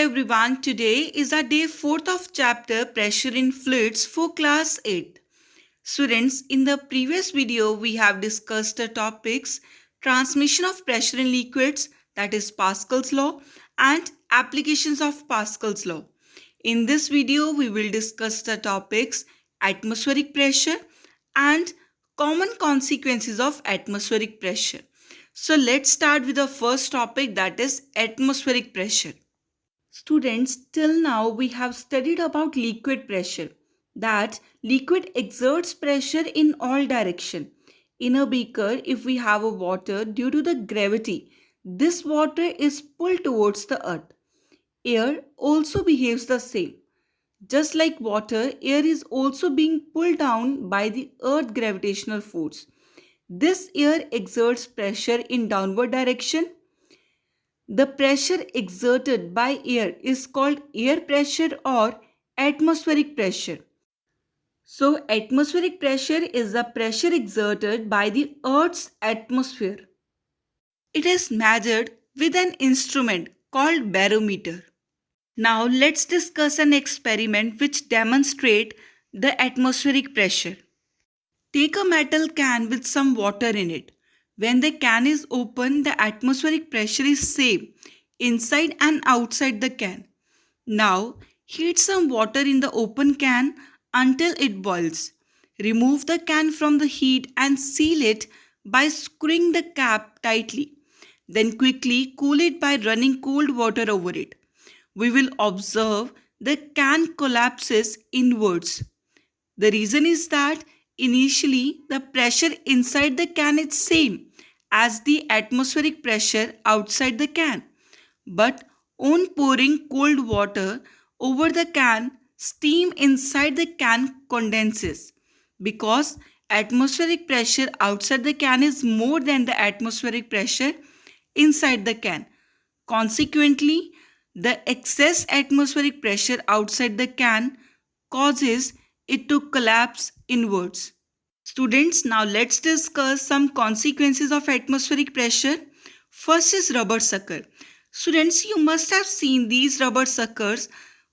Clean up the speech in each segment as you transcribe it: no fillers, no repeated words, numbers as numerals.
everyone, today is our day 4th of chapter Pressure in Fluids for class 8. Students, in the previous video we have discussed the topics transmission of pressure in liquids, that is Pascal's law, and applications of Pascal's law. In this video we will discuss the topics atmospheric pressure and common consequences of atmospheric pressure. So let's start with the first topic, that is atmospheric pressure. Students, till now we have studied about liquid pressure. That liquid exerts pressure in all direction. In a beaker, if we have a water, due to the gravity, this water is pulled towards the earth. Air also behaves the same. Just like water, air is also being pulled down by the earth gravitational force. This air exerts pressure in downward direction. The pressure exerted by air is called air pressure or atmospheric pressure. So, atmospheric pressure is the pressure exerted by the Earth's atmosphere. It is measured with an instrument called barometer. Now, let's discuss an experiment which demonstrates the atmospheric pressure. Take a metal can with some water in it. When the can is open, the atmospheric pressure is same inside and outside the can. Now, heat some water in the open can until it boils. Remove the can from the heat and seal it by screwing the cap tightly. Then quickly cool it by running cold water over it. We will observe the can collapses inwards. The reason is that initially the pressure inside the can is same as the atmospheric pressure outside the can. But on pouring cold water over the can, steam inside the can condenses because atmospheric pressure outside the can is more than the atmospheric pressure inside the can. Consequently, the excess atmospheric pressure outside the can causes it to collapse inwards. Students, now let's discuss some consequences of atmospheric pressure. First is rubber sucker. Students, you must have seen these rubber suckers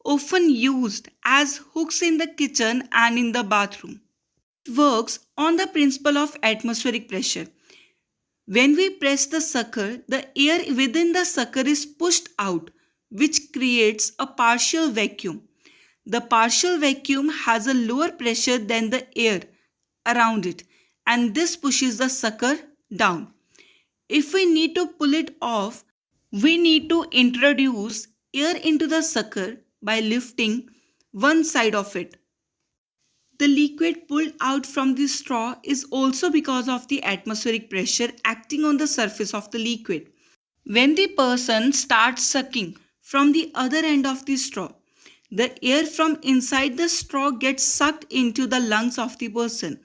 often used as hooks in the kitchen and in the bathroom. It works on the principle of atmospheric pressure. When we press the sucker, the air within the sucker is pushed out, which creates a partial vacuum. The partial vacuum has a lower pressure than the air around it, and this pushes the sucker down. If we need to pull it off, we need to introduce air into the sucker by lifting one side of it. The liquid pulled out from the straw is also because of the atmospheric pressure acting on the surface of the liquid. When the person starts sucking from the other end of the straw, the air from inside the straw gets sucked into the lungs of the person.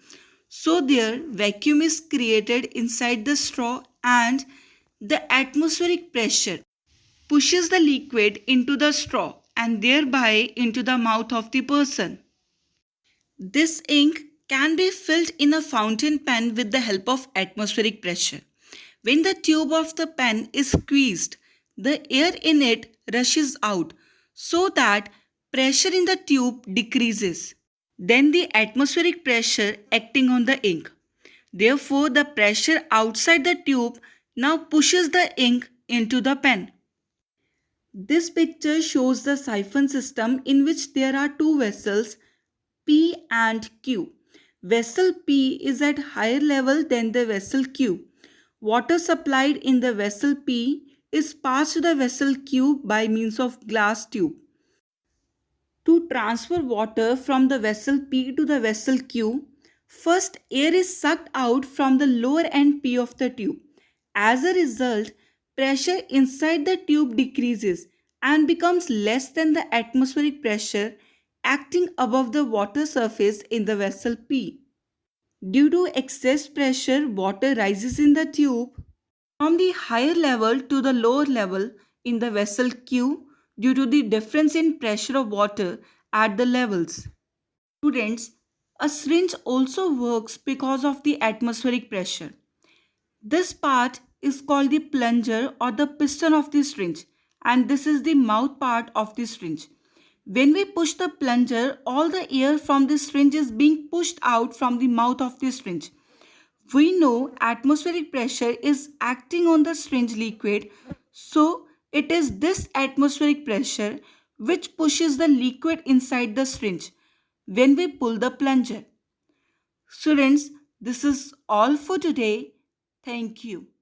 So their vacuum is created inside the straw and the atmospheric pressure pushes the liquid into the straw and thereby into the mouth of the person. This ink can be filled in a fountain pen with the help of atmospheric pressure. When the tube of the pen is squeezed, the air in it rushes out so that pressure in the tube decreases. Then the atmospheric pressure acting on the ink. Therefore, the pressure outside the tube now pushes the ink into the pen. This picture shows the siphon system in which there are two vessels, P and Q. Vessel P is at higher level than the vessel Q. Water supplied in the vessel P is passed to the vessel Q by means of glass tube. To transfer water from the vessel P to the vessel Q, first air is sucked out from the lower end P of the tube. As a result, pressure inside the tube decreases and becomes less than the atmospheric pressure acting above the water surface in the vessel P. Due to excess pressure, water rises in the tube from the higher level to the lower level in the vessel Q due to the difference in pressure of water at the levels. Students, a syringe also works because of the atmospheric pressure. This part is called the plunger or the piston of the syringe, and this is the mouth part of the syringe. When we push the plunger, all the air from the syringe is being pushed out from the mouth of the syringe. We know atmospheric pressure is acting on the syringe liquid, so it is this atmospheric pressure which pushes the liquid inside the syringe when we pull the plunger. Students, this is all for today. Thank you.